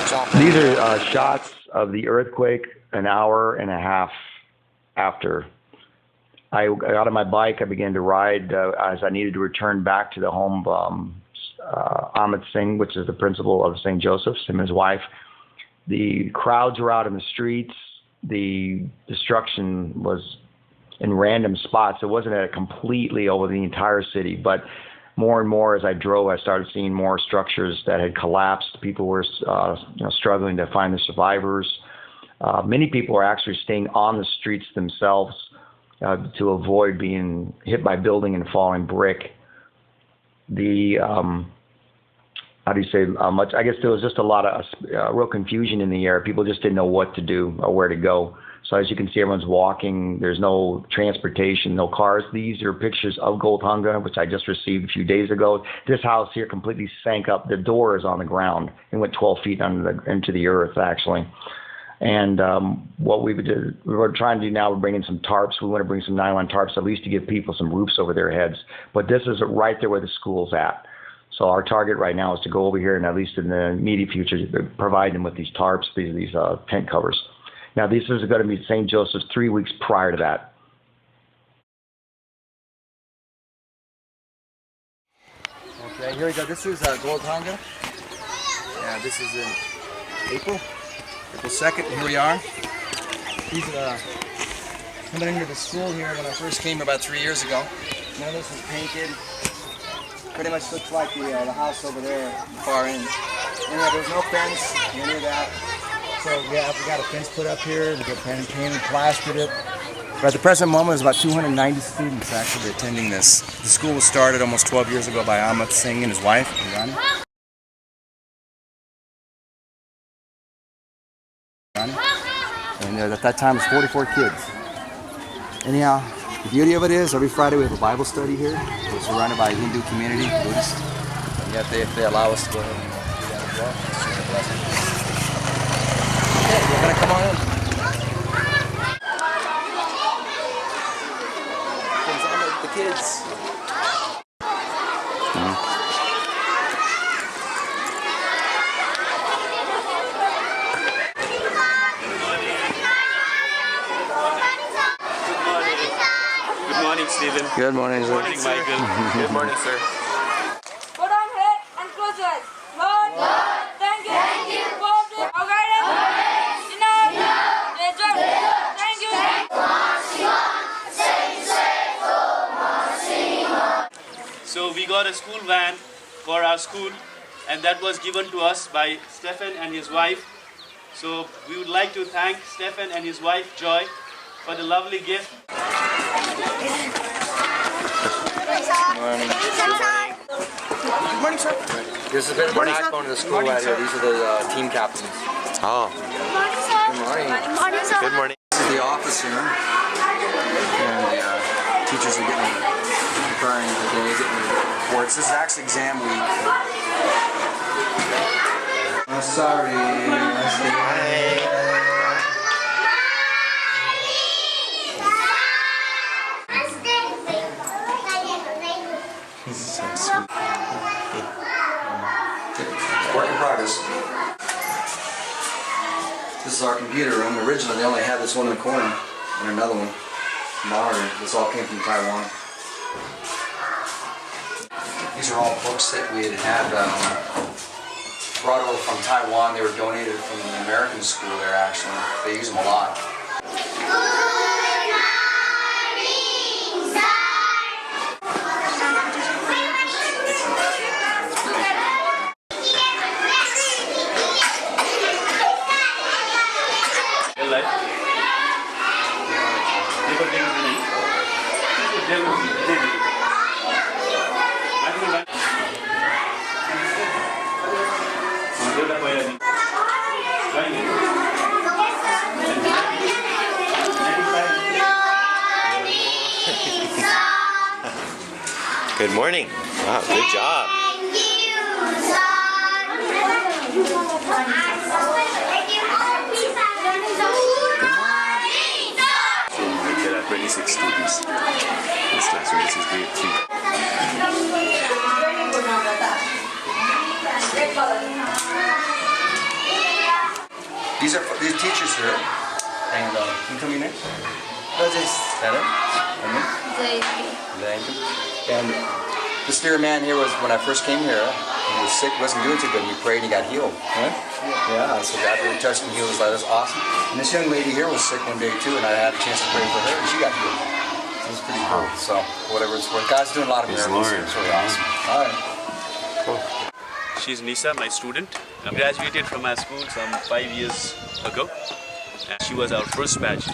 These are shots of the earthquake an hour and a half after. I got on my bike. I began to ride as I needed to return back to the home of Amit Singh, which is the principal of St. Joseph's, him and his wife. The crowds were out in the streets. The destruction was in random spots. It wasn't completely over the entire city, but more and more as I drove, I started seeing more structures that had collapsed. People were struggling to find the survivors. Many people are actually staying on the streets themselves to avoid being hit by building and falling brick. The I guess there was just a lot of real confusion in the air. People just didn't know what to do or where to go. So as you can see, everyone's walking. There's no transportation, no cars. These are pictures of Goltunga, which I just received a few days ago. This house here completely sank up. The door is on the ground and went 12 feet into the earth, actually. And what we're trying to do now, we're bringing some tarps. We want to bring some nylon tarps, at least to give people some roofs over their heads. But this is right there where the school's at. So our target right now is to go over here and at least in the immediate future, provide them with these tarps, these tent covers. Now, this is going to be St. Joseph's 3 weeks prior to that. Okay, here we go. This is Goltunga. Yeah, this is in April 2nd. Here we are. These are coming into the school here when I first came here about 3 years ago. None of this was painted. Pretty much looks like the house over there, far end. And there's no fence, any of that. So yeah, we got a fence put up here. We got painted and plastered it. But at the present moment, there's about 290 students actually attending this. The school was started almost 12 years ago by Amit Singh and his wife, Rani. And at that time, it was 44 kids. Anyhow, the beauty of it is, every Friday we have a Bible study here. It's surrounded by a Hindu community, Buddhist. And yet if they allow us to go ahead and do that as well, it's just a blessing. Okay, we're going to come on in. The kids. Stephen. Good morning, sir. Good morning, Michael. Good morning, sir. Put on head and close your eyes. Lord, thank you for our guidance. Thank you. So we got a school van for our school, and that was given to us by Stephen and his wife. So we would like to thank Stephen and his wife, Joy, for the lovely gift. Good morning, sir. This is the backbone of the school right here. These are the team captains. Oh. Good morning. Good morning. This is the office here. And the teachers are preparing the day, getting reports. This is actually exam week. I'm sorry. Work in progress. This is our computer room. Originally, they only had this one in the corner and another one monitor. This all came from Taiwan. These are all books that we had brought over from Taiwan. They were donated from the American school there, actually. They use them a lot. Good morning. Wow, good job. There are 26 students. This classroom, this is grade 3. These teachers here. And can you tell me your name? Better. And this dear man here was, when I first came here, he was sick, wasn't doing too good. We prayed and he got healed. Huh? Yeah, so God really touched him, healed his life. That's awesome. And this young lady here was sick one day too, and I had a chance to pray for her, and she got healed. So it was pretty cool. So whatever it's worth, God's doing a lot of miracles. It's really awesome. All right. Cool. She's Nisa, my student. I graduated from our school some 5 years ago. And she was our first batch.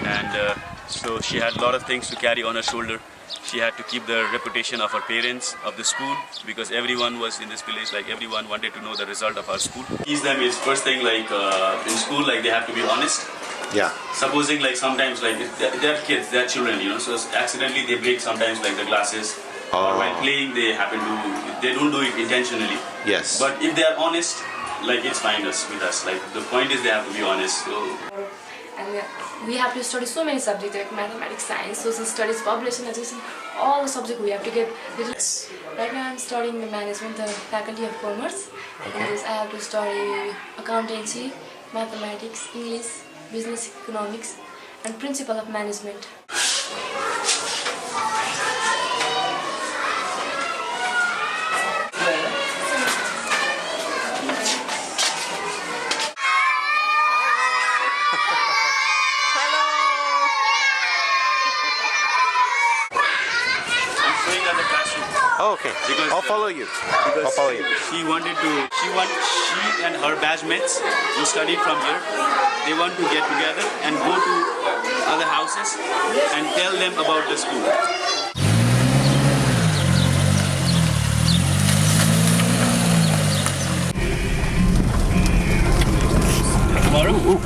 And so she had a lot of things to carry on her shoulder. She had to keep the reputation of her parents, of the school, because everyone was in this village, like everyone wanted to know the result of our school. Teach them is first thing, like in school, like they have to be honest. Yeah. Supposing like sometimes like they're kids, they're children, you know, so accidentally they break sometimes like the glasses. Or while playing they don't do it intentionally. Yes. But if they are honest, like it's fine with us. Like the point is they have to be honest. So. And we have to study so many subjects like mathematics, science, social studies, publishing, education, all the subjects we have to get. Yes. Right now I'm studying management, the Faculty of Commerce. In this I have to study accountancy, mathematics, English, business economics, and principle of management. Oh, okay. Because I'll follow you. Because I'll follow you. She and her batch mates who studied from here, they want to get together and go to other houses and tell them about the school. Tomorrow?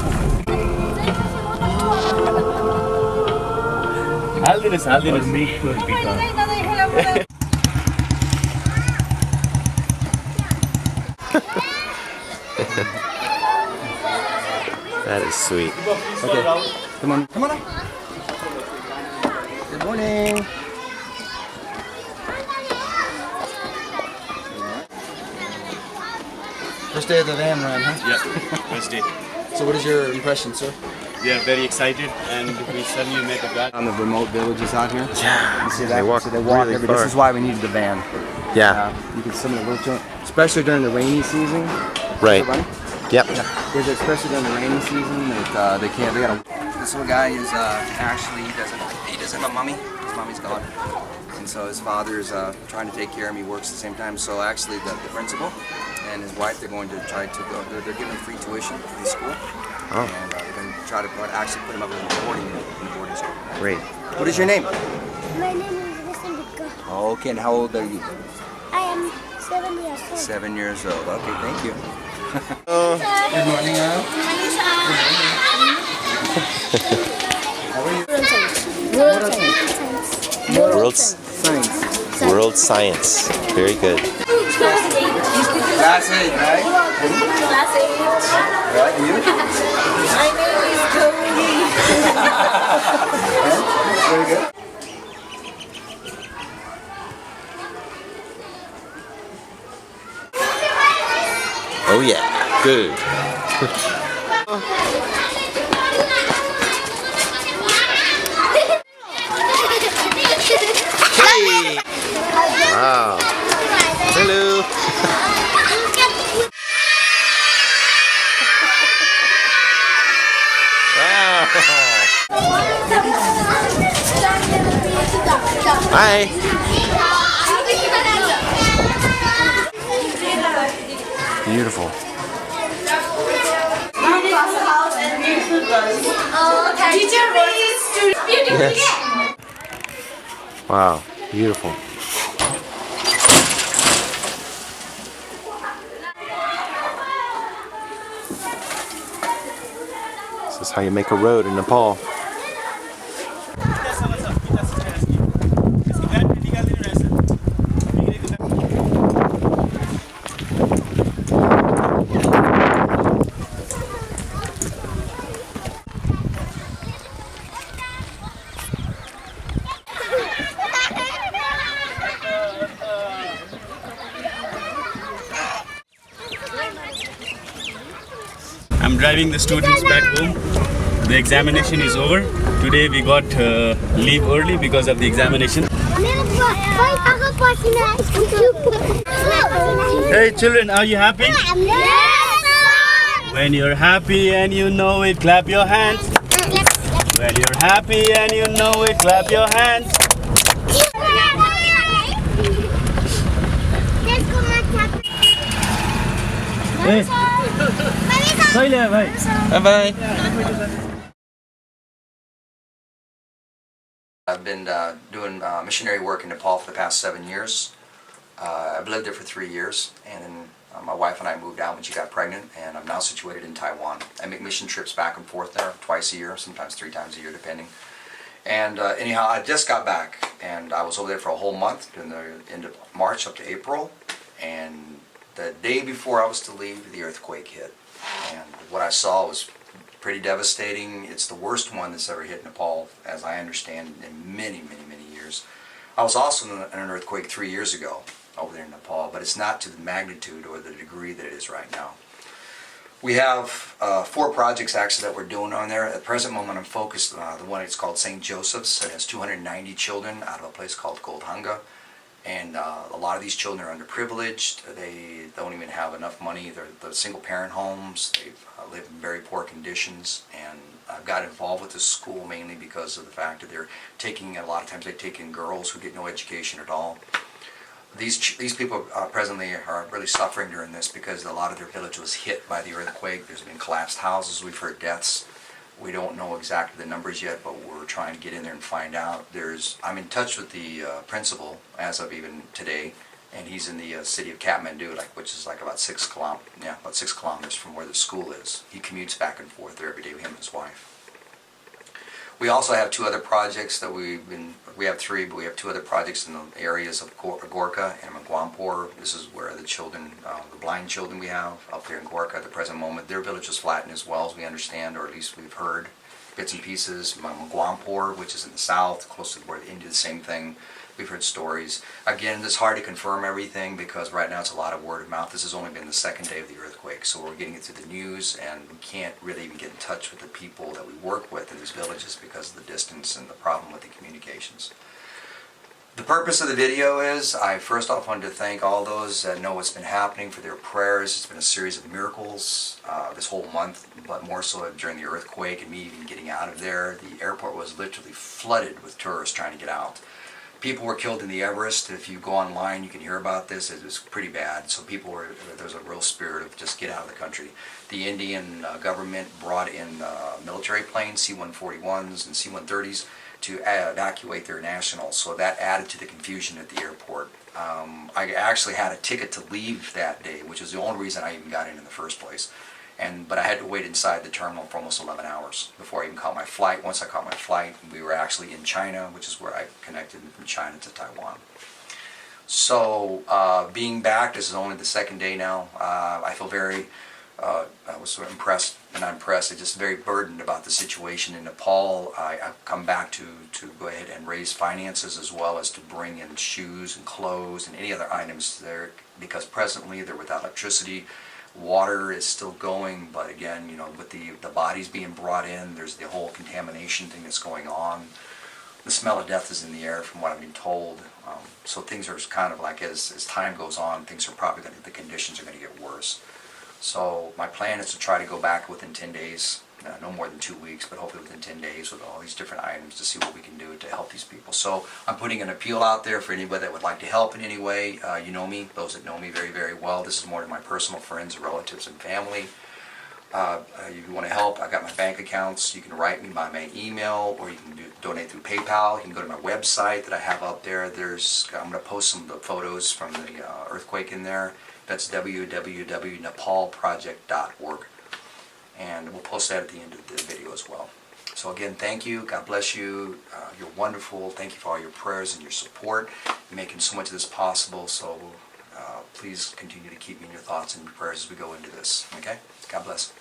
That is sweet. Okay, come on. Good morning. First day of the van run, huh? Yeah, first day. So what is your impression, sir? We are very excited and we suddenly met a guy. On the remote villages out here? Yeah. You see that? They walk really every. far. This is why we needed the van. Yeah. You can some of the little, especially during the rainy season. Right. Yep. Yeah. There's especially during the rainy season that they can't. They gotta. This little guy is actually he doesn't have a mommy. His mommy's gone, and so his father's trying to take care of him. He works at the same time. So actually, the principal and his wife, they're going to try to go. They're giving free tuition in school. Oh. And they're going to try to actually put him up in the boarding school. Great. What is your name? My name is Visambika. Okay, and how old are you? I am 7 years old. 7 years old. Okay, thank you. Good morning, World science. Very good. Class 8, right? Class 8. Right, you? My name is Cody. Very good. Oh yeah. Good. Hey! Wow. Hello. Wow. Bye. Beautiful. Yes. Wow, beautiful. This is how you make a road in Nepal. I'm driving the students back home. The examination is over. Today we got leave early because of the examination. Hey children, are you happy? When you're happy and you know it, clap your hands. When you're happy and you know it, clap your hands. Hey. Bye bye. I've been doing missionary work in Nepal for the past 7 years. I've lived there for 3 years, and then my wife and I moved out when she got pregnant, and I'm now situated in Taiwan. I make mission trips back and forth there twice a year, sometimes 3 times a year, depending. And anyhow, I just got back, and I was over there for a whole month, during the end of March up to April, and the day before I was to leave, the earthquake hit. And what I saw was pretty devastating. It's the worst one that's ever hit Nepal, as I understand, in many, many, many years. I was also in an earthquake 3 years ago over there in Nepal, but it's not to the magnitude or the degree that it is right now. We have 4 projects actually that we're doing on there. At the present moment I'm focused on the one it's called St.Joseph's. It has 290 children out of a place called Goldhanga. And a lot of these children are underprivileged. They don't even have enough money. They're single parent homes. They live in very poor conditions. And I've got involved with this school mainly because of the fact that they're taking, a lot of times they take in girls who get no education at all. These people presently are really suffering during this because a lot of their village was hit by the earthquake. There's been collapsed houses. We've heard deaths. We don't know exactly the numbers yet, but we're trying to get in there and find out. I'm in touch with the principal as of even today, and he's in the city of Kathmandu, which is like about 6 kilometers from where the school is. He commutes back and forth there every day with him and his wife. We also have 2 other projects that we have 3, but we have 2 other projects in the areas of Gorkha and Mangwampur. This is where the children, the blind children we have up there in Gorkha at the present moment, their village is flattened as well, as we understand, or at least we've heard bits and pieces. Mangwampur, which is in the south, close to where India, the same thing. We've heard stories. Again, it's hard to confirm everything because right now it's a lot of word of mouth. This has only been the 2nd day of the earthquake, so we're getting it through the news, and we can't really even get in touch with the people that we work with in these villages because of the distance and the problem with the communications. The purpose of the video is, I first off wanted to thank all those that know what's been happening for their prayers. It's been a series of miracles this whole month, but more so during the earthquake and me even getting out of there. The airport was literally flooded with tourists trying to get out. People were killed in the Everest. If you go online, you can hear about this. It was pretty bad. So there's a real spirit of just get out of the country. The Indian government brought in military planes, C-141s and C-130s, to evacuate their nationals. So that added to the confusion at the airport. I actually had a ticket to leave that day, which is the only reason I even got in the first place. But I had to wait inside the terminal for almost 11 hours before I even caught my flight. Once I caught my flight, we were actually in China, which is where I connected from China to Taiwan. So being back, this is only the 2nd day now. I feel very, I was sort of impressed, and not impressed, I'm just very burdened about the situation in Nepal. I've come back to go ahead and raise finances as well as to bring in shoes and clothes and any other items there because presently they're without electricity. Water is still going, but again, you know, with the bodies being brought in, there's the whole contamination thing that's going on. The smell of death is in the air from what I've been told. So things are kind of like, as time goes on, things are probably going to, the conditions are going to get worse. So my plan is to try to go back within 10 days, no more than 2 weeks, but hopefully within 10 days with all these different items to see what we can do to help these people. So I'm putting an appeal out there for anybody that would like to help in any way. You know me, those that know me very, very well. This is more to my personal friends, relatives, and family. If you want to help, I've got my bank accounts. You can write me by my email, or you can donate through PayPal. You can go to my website that I have up there. I'm going to post some of the photos from the earthquake in there. That's www.nepalproject.org. And we'll post that at the end of the video as well. So again, thank you. God bless you. You're wonderful. Thank you for all your prayers and your support. You're making so much of this possible. So please continue to keep me in your thoughts and your prayers as we go into this. Okay? God bless.